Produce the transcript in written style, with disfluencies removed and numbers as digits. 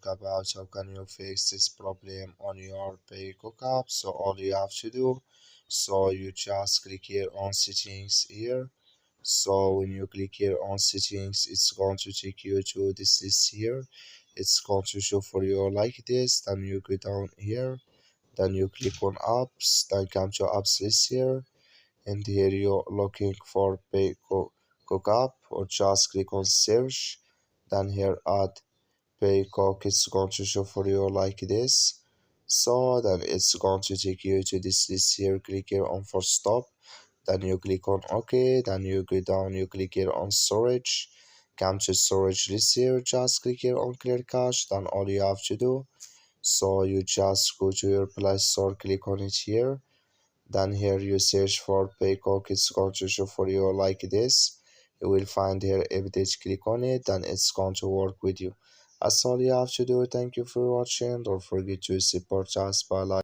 about how can you fix this problem on your Peacock app. So all you have to do, so you just click here on settings here. So when you click here on settings, it's going to take you to this list here. It's going to show for you like this. Then you go down here, then you click on apps, then come to apps list here, and here you're looking for Peacock app, or just click on search. Then here add Peacock, it's going to show for you like this. So then it's going to take you to this list here. Click here on for stop, then you click on OK, then you go down, you click here on storage, come to storage list here, just click here on clear cache. Then all you have to do, so you just go to your Play Store, click on it here, then here you search for Peacock, it's going to show for you like this. You will find here update, click on it, then it's going to work with you. That's all you have to do. Thank you for watching. Don't forget to support us by like